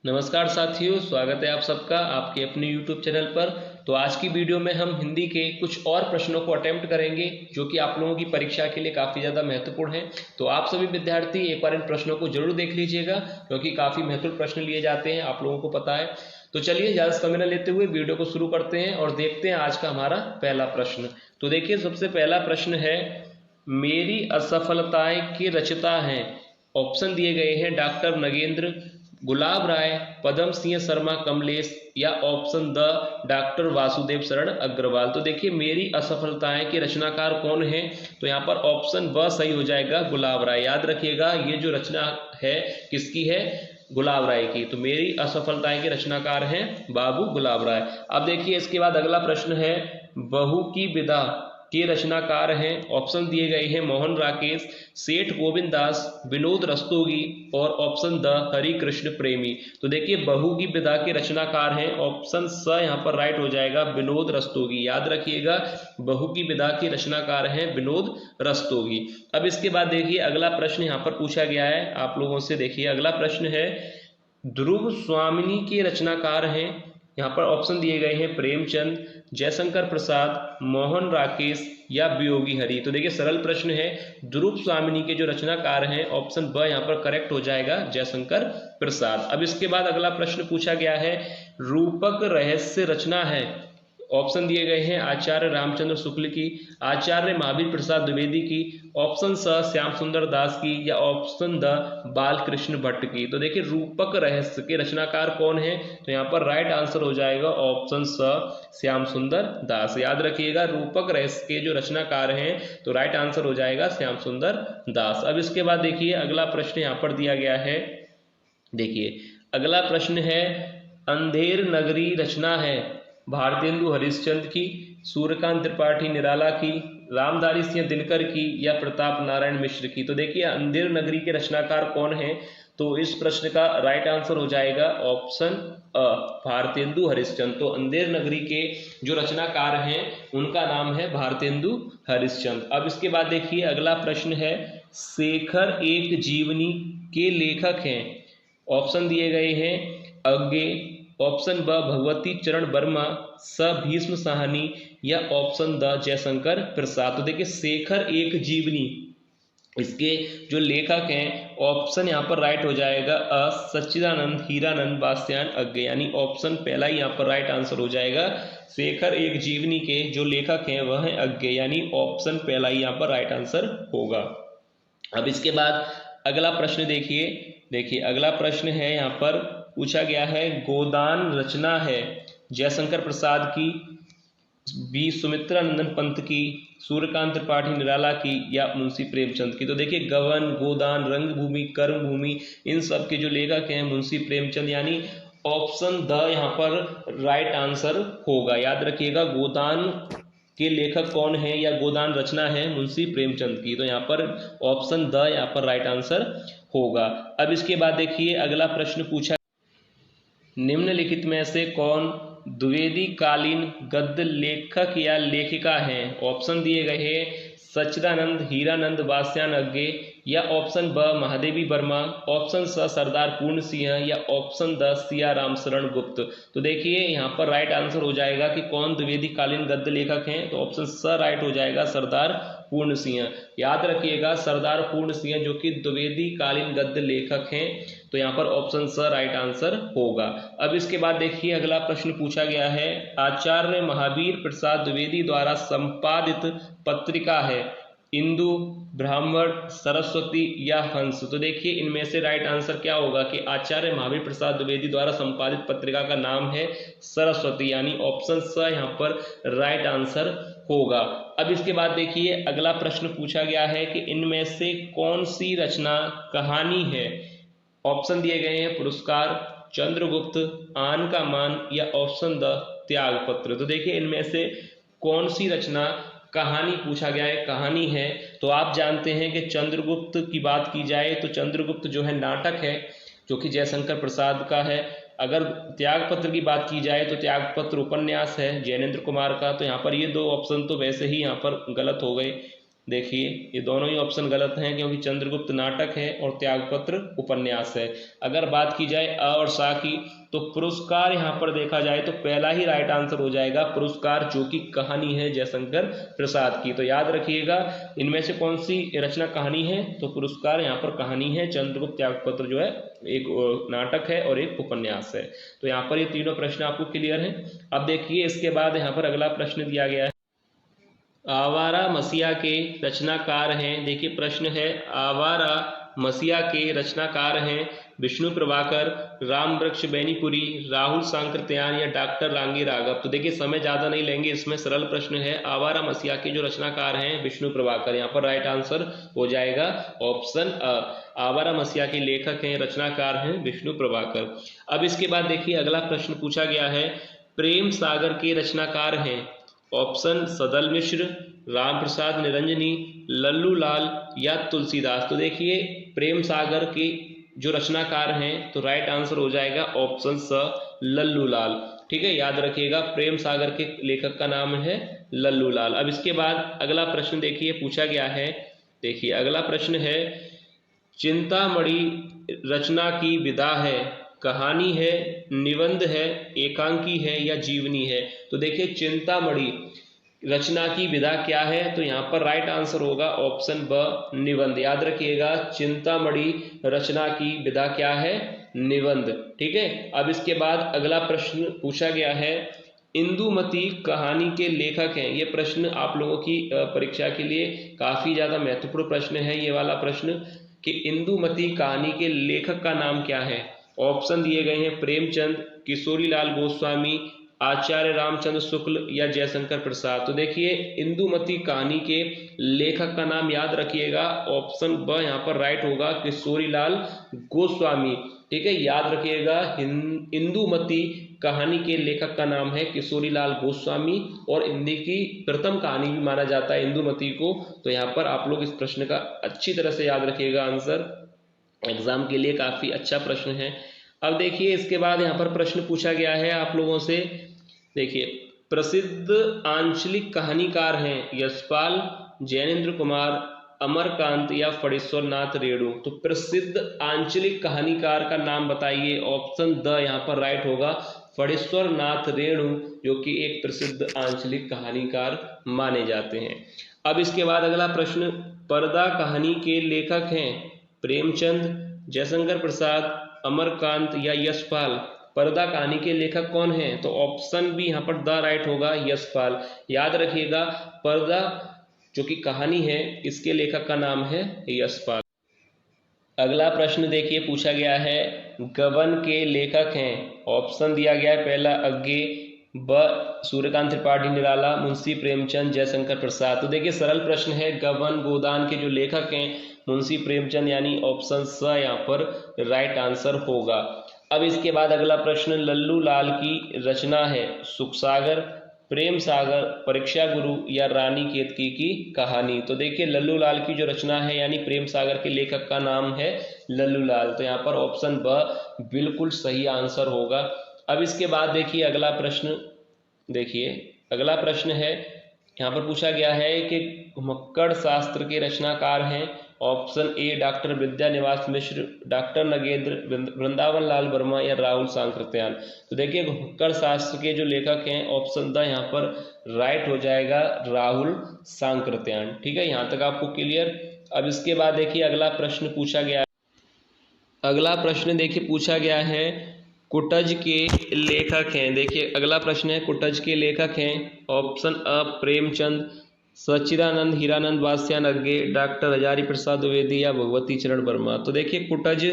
नमस्कार साथियों, स्वागत है आप सबका आपके अपने YouTube चैनल पर। तो आज की वीडियो में हम हिंदी के कुछ और प्रश्नों को अटेम्प्ट करेंगे जो कि आप लोगों की परीक्षा के लिए काफ़ी ज़्यादा महत्वपूर्ण है। तो आप सभी विद्यार्थी एक बार इन प्रश्नों को जरूर देख लीजिएगा क्योंकि काफ़ी महत्वपूर्ण प्रश्न लिए जाते हैं, आप लोगों को पता है। तो चलिए ज़्यादा समय न लेते हुए वीडियो को शुरू करते हैं और देखते हैं आज का हमारा पहला प्रश्न। तो देखिए, सबसे पहला प्रश्न है, मेरी असफलताएं के रचयिता हैं। ऑप्शन दिए गए हैं डॉक्टर नगेंद्र, गुलाब राय, पद्म सिंह शर्मा कमलेश या ऑप्शन द डॉक्टर वासुदेव शरण अग्रवाल। तो देखिए, मेरी असफलताएं के रचनाकार कौन है? तो यहाँ पर ऑप्शन ब सही हो जाएगा, गुलाब राय। याद रखिएगा, ये जो रचना है किसकी है? गुलाब राय की। तो मेरी असफलताएं के रचनाकार हैं बाबू गुलाब राय। अब देखिए, इसके बाद अगला प्रश्न है, बहू की विदा के रचनाकार हैं। ऑप्शन दिए गए हैं मोहन राकेश, सेठ गोविंद दास, विनोद रस्तोगी और ऑप्शन द हरि कृष्ण प्रेमी। तो देखिए, बहू की विदा के रचनाकार हैं ऑप्शन स यहाँ पर राइट हो जाएगा, विनोद रस्तोगी। याद रखिएगा, बहू की विदा के रचनाकार हैं विनोद रस्तोगी। अब इसके बाद देखिए, अगला प्रश्न यहाँ पर पूछा गया है आप लोगों से। देखिए, अगला प्रश्न है, ध्रुव स्वामिनी के रचनाकार हैं। यहाँ पर ऑप्शन दिए गए हैं प्रेमचंद, जयशंकर प्रसाद, मोहन राकेश या वियोगी हरि। तो देखिए, सरल प्रश्न है, ध्रुव स्वामिनी के जो रचनाकार हैं ऑप्शन ब यहाँ पर करेक्ट हो जाएगा, जयशंकर प्रसाद। अब इसके बाद अगला प्रश्न पूछा गया है, रूपक रहस्य रचना है। ऑप्शन दिए गए हैं आचार्य रामचंद्र शुक्ल की, आचार्य महावीर प्रसाद द्विवेदी की, ऑप्शन स श्याम सुंदर दास की या ऑप्शन द बालकृष्ण भट्ट की। तो देखिए, रूपक रहस्य के रचनाकार कौन है? तो यहाँ पर राइट आंसर हो जाएगा ऑप्शन स श्याम सुंदर दास। याद रखिएगा, रूपक रहस्य के जो रचनाकार हैं तो राइट आंसर हो जाएगा श्याम सुंदर दास। अब इसके बाद देखिए, अगला प्रश्न यहाँ पर दिया गया है। देखिए, अगला प्रश्न है, अंधेर नगरी रचना है भारतेंदु हरिश्चंद्र की, सूर्यकांत त्रिपाठी निराला की, रामधारी सिंह दिनकर की या प्रताप नारायण मिश्र की। तो देखिए, अंधेर नगरी के रचनाकार कौन है? तो इस प्रश्न का राइट आंसर हो जाएगा ऑप्शन अ, भारतेंदु हरिश्चंद्र। तो अंधेर नगरी के जो रचनाकार हैं उनका नाम है भारतेंदु हरिश्चंद्र। अब इसके बाद देखिए, अगला प्रश्न है, शेखर एक जीवनी के लेखक हैं। ऑप्शन दिए गए हैं अज्ञे, ऑप्शन ब भगवती चरण वर्मा, स भीष्म साहनी या ऑप्शन द जयशंकर प्रसाद। तो देखिए, शेखर एक जीवनी, इसके जो लेखक हैं ऑप्शन यहाँ पर राइट हो जाएगा अ सच्चिदानंद हीरानंद बास्यान अज्ञे, यानी ऑप्शन पहला ही यहाँ पर राइट आंसर हो जाएगा। शेखर एक जीवनी के जो लेखक हैं वह है अज्ञे, यानी ऑप्शन पहला ही यहाँ पर राइट आंसर होगा। अब इसके बाद अगला प्रश्न देखिए अगला प्रश्न है, यहाँ पर पूछा गया है, गोदान रचना है जयशंकर प्रसाद की, बी सुमित्रा नंदन पंत की, सूर्यकांत त्रिपाठी निराला की या मुंशी प्रेमचंद की। तो देखिए, गवन, गोदान, रंगभूमि, कर्मभूमि, इन सब के जो लेखक हैं मुंशी प्रेमचंद, यानी ऑप्शन द यहाँ पर राइट आंसर होगा। याद रखिएगा, गोदान के लेखक कौन है या गोदान रचना है मुंशी प्रेमचंद की। तो यहाँ पर ऑप्शन द यहाँ पर राइट आंसर होगा। अब इसके बाद देखिए, अगला प्रश्न पूछा, निम्नलिखित में से कौन द्विवेदी कालीन गद्य लेखक या लेखिका हैं? ऑप्शन दिए गए हैं सच्चिदानंद हीरानंद बास्यान अज्ञे या ऑप्शन ब महादेवी वर्मा, ऑप्शन स सरदार पूर्ण सिंह या ऑप्शन द सिया राम शरण गुप्त। तो देखिए, यहाँ पर राइट आंसर हो जाएगा कि कौन द्विवेदी कालीन गद्य लेखक हैं। तो ऑप्शन स राइट हो जाएगा, सरदार पूर्ण सिंह। याद रखिएगा, सरदार पूर्ण सिंह जो कि द्विवेदी कालीन गद्य लेखक हैं। तो यहाँ पर ऑप्शन स राइट आंसर होगा। अब इसके बाद देखिए, अगला प्रश्न पूछा गया है, आचार्य महावीर प्रसाद द्विवेदी द्वारा संपादित पत्रिका है इंदु, ब्राह्मण, सरस्वती या हंस। तो देखिए, इनमें से राइट आंसर क्या होगा कि आचार्य महावीर प्रसाद द्विवेदी द्वारा संपादित पत्रिका का नाम है सरस्वती, यानी ऑप्शन स यहाँ पर राइट आंसर होगा। अब इसके बाद देखिए, अगला प्रश्न पूछा गया है कि इनमें से कौन सी रचना कहानी है? ऑप्शन दिए गए हैं पुरस्कार, चंद्रगुप्त, आन का मान या ऑप्शन द त्यागपत्र। तो देखिए, इनमें से कौन सी रचना कहानी पूछा गया है, कहानी है। तो आप जानते हैं कि चंद्रगुप्त की बात की जाए तो चंद्रगुप्त जो है नाटक है जो कि जयशंकर प्रसाद का है। अगर त्यागपत्र की बात की जाए तो त्यागपत्र उपन्यास है जैनेन्द्र कुमार का। तो यहाँ पर ये दो ऑप्शन तो वैसे ही यहाँ पर गलत हो गए। देखिए ये दोनों ही ऑप्शन गलत हैं, क्योंकि चंद्रगुप्त नाटक है और त्यागपत्र उपन्यास है। अगर बात की जाए अ और सा की, तो पुरस्कार यहाँ पर देखा जाए तो पहला ही राइट आंसर हो जाएगा पुरस्कार, जो कि कहानी है जयशंकर प्रसाद की। तो याद रखिएगा इनमें से कौन सी रचना कहानी है, तो पुरस्कार यहाँ पर कहानी है, चंद्रगुप्त त्यागपत्र जो है एक नाटक है और एक उपन्यास है। तो यहाँ पर ये तीनों प्रश्न आपको क्लियर हैं। अब देखिए इसके बाद यहाँ पर अगला प्रश्न दिया गया है, आवारा मसीहा के रचनाकार हैं। देखिए प्रश्न है, आवारा मसीहा के रचनाकार हैं विष्णु प्रभाकर, राम वृक्ष बेनीपुरी, राहुल सांकृत्यायन या डॉक्टर रांगी राघव। तो देखिए समय ज्यादा नहीं लेंगे, इसमें सरल प्रश्न है, आवारा मसीहा के जो रचनाकार हैं विष्णु प्रभाकर, यहाँ पर राइट आंसर हो जाएगा ऑप्शन अ। आवारा मसीहा के लेखक हैं, रचनाकार हैं विष्णु प्रभाकर। अब इसके बाद देखिए अगला प्रश्न पूछा गया है, प्रेम सागर के रचनाकार हैं, ऑप्शन सदल मिश्र, राम प्रसाद निरंजनी, लल्लू लाल या तुलसीदास। तो देखिए प्रेम सागर की जो रचनाकार हैं, तो राइट आंसर हो जाएगा ऑप्शन स लल्लू लाल। ठीक है, याद रखिएगा प्रेम सागर के लेखक का नाम है लल्लू लाल। अब इसके बाद अगला प्रश्न देखिए पूछा गया है, देखिए अगला प्रश्न है, चिंतामणि रचना की विधा है, कहानी है, निबंध है, एकांकी है या जीवनी है। तो देखिए चिंतामणि रचना की विधा क्या है, तो यहाँ पर राइट आंसर होगा ऑप्शन ब निबंध। याद रखिएगा चिंतामणि रचना की विधा क्या है, निबंध। ठीक है, अब इसके बाद अगला प्रश्न पूछा गया है, इंदुमती कहानी के लेखक हैं। ये प्रश्न आप लोगों की परीक्षा के लिए काफी ज्यादा महत्वपूर्ण प्रश्न है ये वाला प्रश्न, कि इंदुमती कहानी के लेखक का नाम क्या है। ऑप्शन दिए गए हैं, प्रेमचंद, किशोरीलाल गोस्वामी, आचार्य रामचंद्र शुक्ल या जयशंकर प्रसाद। तो देखिए इंदुमती कहानी के लेखक का नाम याद रखिएगा ऑप्शन ब यहाँ पर राइट होगा, किशोरीलाल गोस्वामी। ठीक है, याद रखिएगा इंदुमती कहानी के लेखक का नाम है किशोरीलाल गोस्वामी, और हिंदी की प्रथम कहानी भी माना जाता है इंदुमती को। तो यहाँ पर आप लोग इस प्रश्न का अच्छी तरह से याद रखिएगा, आंसर एग्जाम के लिए काफी अच्छा प्रश्न है। अब देखिए इसके बाद यहाँ पर प्रश्न पूछा गया है आप लोगों से, देखिए प्रसिद्ध आंचलिक कहानीकार हैं यशपाल, जैनेन्द्र कुमार, अमरकांत या फणीश्वर नाथ रेणु। तो प्रसिद्ध आंचलिक कहानीकार का नाम बताइए, ऑप्शन द यहाँ पर राइट होगा, फणीश्वर नाथ रेणु, जो कि एक प्रसिद्ध आंचलिक कहानीकार माने जाते हैं। अब इसके बाद अगला प्रश्न, पर्दा कहानी के लेखक हैं प्रेमचंद, जयशंकर प्रसाद, अमरकांत या यशपाल। पर्दा कहानी के लेखक कौन हैं, तो ऑप्शन बी यहाँ पर द राइट होगा, यशपाल। याद रखिएगा पर्दा जो कि कहानी है इसके लेखक का नाम है यशपाल। अगला प्रश्न देखिए पूछा गया है, गबन के लेखक हैं, ऑप्शन दिया गया है, पहला अज्ञे, ब सूर्यकांत त्रिपाठी निराला, मुंशी प्रेमचंद, जयशंकर प्रसाद। तो देखिए सरल प्रश्न है, गबन गोदान के जो लेखक हैं मुंशी प्रेमचंद, यानी ऑप्शन स यहाँ पर राइट आंसर होगा। अब इसके बाद अगला प्रश्न, लल्लू लाल की रचना है सुखसागर, प्रेम सागर, परीक्षा गुरु या रानी केतकी की कहानी। तो देखिए लल्लू लाल की जो रचना है यानी प्रेम सागर के लेखक का नाम है लल्लू लाल। तो यहाँ पर ऑप्शन ब बिल्कुल सही आंसर होगा। अब इसके बाद देखिए अगला प्रश्न, देखिए अगला प्रश्न है, यहाँ पर पूछा गया है कि घुमक्कड़ शास्त्र के रचनाकार हैं, option A doctor Vidyaniwas Mishra, doctor Nagendra, Vrindavan Lal Verma या राहुल सांकृत्यायन। तो देखिए घुमक्कड़ शास्त्र के जो लेखक हैं ऑप्शन द यहाँ पर राइट हो जाएगा, राहुल सांकृत्यायन। ठीक है, यहाँ तक आपको क्लियर। अब इसके बाद देखिए अगला प्रश्न पूछा गया, अगला प्रश्न देखिए पूछा गया है, कुटज के लेखक हैं। देखिए अगला प्रश्न है, कुटज के लेखक हैं, ऑप्शन अ प्रेमचंद, सच्चिदानंद हीरानंद वात्स्यायन अज्ञे, डॉक्टर हजारी प्रसाद द्विवेदी या भगवती चरण वर्मा। तो देखिए कुटज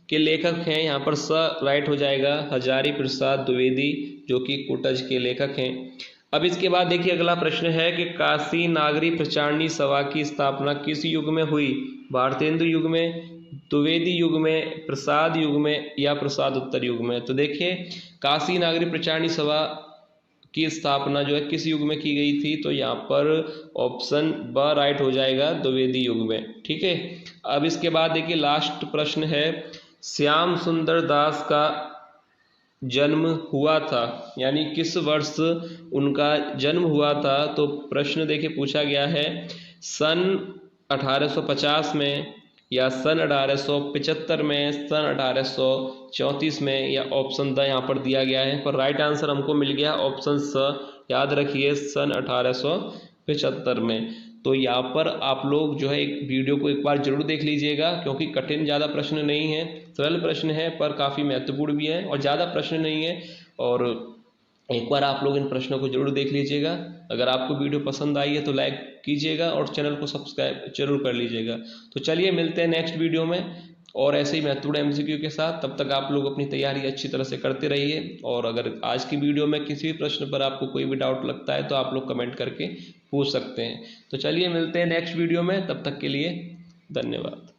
के लेखक हैं, यहाँ पर स राइट हो जाएगा, हजारी प्रसाद द्विवेदी जो कि कुटज के लेखक हैं। अब इसके बाद देखिए अगला प्रश्न है कि काशी नागरी प्रचारणी सभा की स्थापना किस युग में हुई, भारतेंदु युग में, द्विवेदी युग में, प्रसाद युग में या प्रसाद उत्तर युग में। तो देखिए काशी नागरी प्रचारणी सभा की स्थापना जो है किस युग में की गई थी, तो यहाँ पर ऑप्शन ब राइट हो जाएगा, द्विवेदी युग में। ठीक है, अब इसके बाद देखिए लास्ट प्रश्न है, श्याम सुंदर दास का जन्म हुआ था, यानी किस वर्ष उनका जन्म हुआ था। तो प्रश्न देखिए पूछा गया है, सन 1850 में या सन 1875 में, सन 1834 में, या ऑप्शन द यहाँ पर दिया गया है। पर राइट आंसर हमको मिल गया ऑप्शन स, याद रखिए, सन 1875 में। तो यहाँ पर आप लोग जो है एक वीडियो को एक बार जरूर देख लीजिएगा, क्योंकि कठिन ज़्यादा प्रश्न नहीं है, सरल प्रश्न है पर काफ़ी महत्वपूर्ण भी है, और ज़्यादा प्रश्न नहीं है। और एक बार आप लोग इन प्रश्नों को जरूर देख लीजिएगा। अगर आपको वीडियो पसंद आई है तो लाइक कीजिएगा और चैनल को सब्सक्राइब जरूर कर लीजिएगा। तो चलिए मिलते हैं नेक्स्ट वीडियो में और ऐसे ही महत्वपूर्ण एमसीक्यू के साथ। तब तक आप लोग अपनी तैयारी अच्छी तरह से करते रहिए, और अगर आज की वीडियो में किसी भी प्रश्न पर आपको कोई भी डाउट लगता है तो आप लोग कमेंट करके पूछ सकते हैं। तो चलिए मिलते हैं नेक्स्ट वीडियो में, तब तक के लिए धन्यवाद।